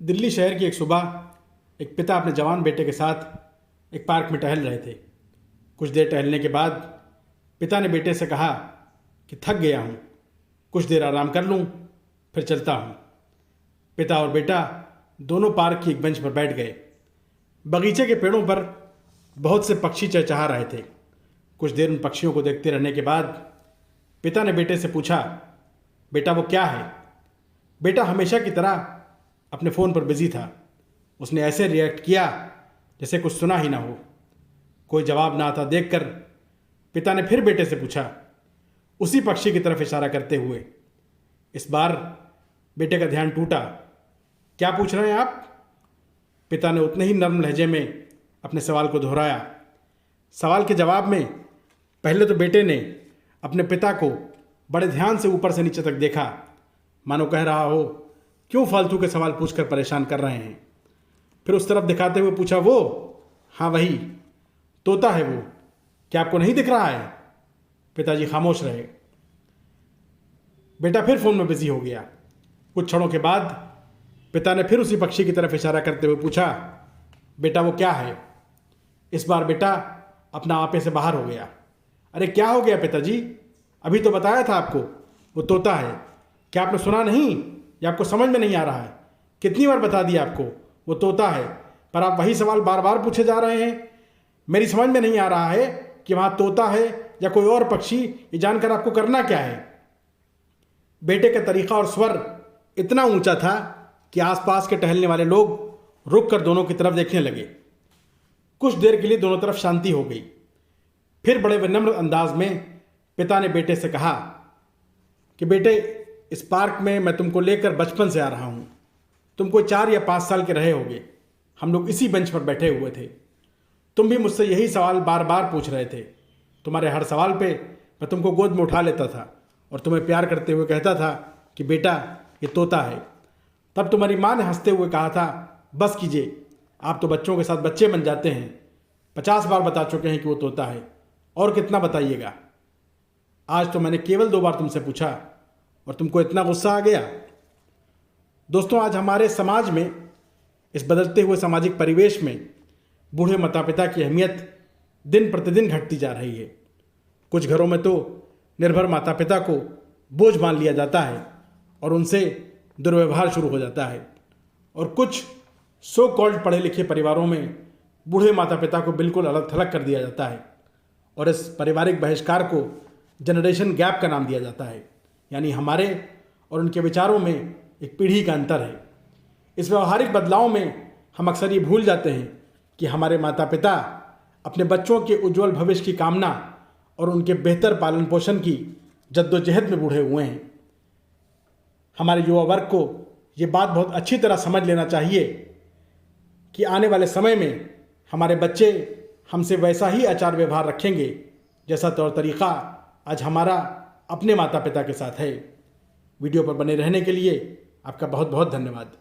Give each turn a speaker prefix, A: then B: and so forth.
A: दिल्ली शहर की एक सुबह एक पिता अपने जवान बेटे के साथ एक पार्क में टहल रहे थे। कुछ देर टहलने के बाद पिता ने बेटे से कहा कि थक गया हूँ, कुछ देर आराम कर लूँ, फिर चलता हूँ। पिता और बेटा दोनों पार्क की एक बेंच पर बैठ गए। बगीचे के पेड़ों पर बहुत से पक्षी चहचहा रहे थे। कुछ देर उन पक्षियों को देखते रहने के बाद पिता ने बेटे से पूछा, बेटा वो क्या है? बेटा हमेशा की तरह अपने फ़ोन पर बिजी था। उसने ऐसे रिएक्ट किया जैसे कुछ सुना ही ना हो। कोई जवाब ना आता देखकर पिता ने फिर बेटे से पूछा, उसी पक्षी की तरफ इशारा करते हुए। इस बार बेटे का ध्यान टूटा। क्या पूछ रहे हैं आप? पिता ने उतने ही नर्म लहजे में अपने सवाल को दोहराया। सवाल के जवाब में पहले तो बेटे ने अपने पिता को बड़े ध्यान से ऊपर से नीचे तक देखा, मानो कह रहा हो, क्यों फालतू के सवाल पूछकर परेशान कर रहे हैं। फिर उस तरफ दिखाते हुए पूछा, वो? हाँ वही, तोता है वो, क्या आपको नहीं दिख रहा है? पिताजी खामोश रहे। बेटा फिर फोन में बिजी हो गया। कुछ क्षणों के बाद पिता ने फिर उसी पक्षी की तरफ इशारा करते हुए पूछा, बेटा वो क्या है? इस बार बेटा अपना आपे से बाहर हो गया। अरे क्या हो गया पिताजी? अभी तो बताया था आपको, वो तोता है। क्या आपने सुना नहीं या आपको समझ में नहीं आ रहा है? कितनी बार बता दिया आपको, वो तोता है, पर आप वही सवाल बार बार पूछे जा रहे हैं। मेरी समझ में नहीं आ रहा है कि वहाँ तोता है या कोई और पक्षी, ये जानकर आपको करना क्या है? बेटे का तरीका और स्वर इतना ऊंचा था कि आसपास के टहलने वाले लोग रुक कर दोनों की तरफ देखने लगे। कुछ देर के लिए दोनों तरफ शांति हो गई। फिर बड़े विनम्र अंदाज में पिता ने बेटे से कहा कि बेटे, इस पार्क में मैं तुमको लेकर बचपन से आ रहा हूँ। तुम कोई 4 या 5 साल के रहे होगे। हम लोग इसी बेंच पर बैठे हुए थे। तुम भी मुझसे यही सवाल बार बार पूछ रहे थे। तुम्हारे हर सवाल पे मैं तुमको गोद में उठा लेता था और तुम्हें प्यार करते हुए कहता था कि बेटा ये तोता है। तब तुम्हारी माँ ने हंसते हुए कहा था, बस कीजिए, आप तो बच्चों के साथ बच्चे बन जाते हैं। 50 बार बता चुके हैं कि वो तोता है, और कितना बताइएगा? आज तो मैंने केवल 2 बार तुमसे पूछा और तुमको इतना गुस्सा आ गया। दोस्तों, आज हमारे समाज में, इस बदलते हुए सामाजिक परिवेश में, बूढ़े माता पिता की अहमियत दिन प्रतिदिन घटती जा रही है। कुछ घरों में तो निर्भर माता पिता को बोझ मान लिया जाता है और उनसे दुर्व्यवहार शुरू हो जाता है, और कुछ सो कॉल्ड पढ़े लिखे परिवारों में बूढ़े माता पिता को बिल्कुल अलग थलग कर दिया जाता है, और इस पारिवारिक बहिष्कार को जनरेशन गैप का नाम दिया जाता है। यानी हमारे और उनके विचारों में एक पीढ़ी का अंतर है। इस व्यवहारिक बदलाव में हम अक्सर ये भूल जाते हैं कि हमारे माता पिता अपने बच्चों के उज्जवल भविष्य की कामना और उनके बेहतर पालन पोषण की जद्दोजहद में बूढ़े हुए हैं। हमारे युवा वर्ग को ये बात बहुत अच्छी तरह समझ लेना चाहिए कि आने वाले समय में हमारे बच्चे हमसे वैसा ही आचार व्यवहार रखेंगे जैसा तौर तरीक़ा आज हमारा अपने माता पिता के साथ है। वीडियो पर बने रहने के लिए आपका बहुत बहुत धन्यवाद।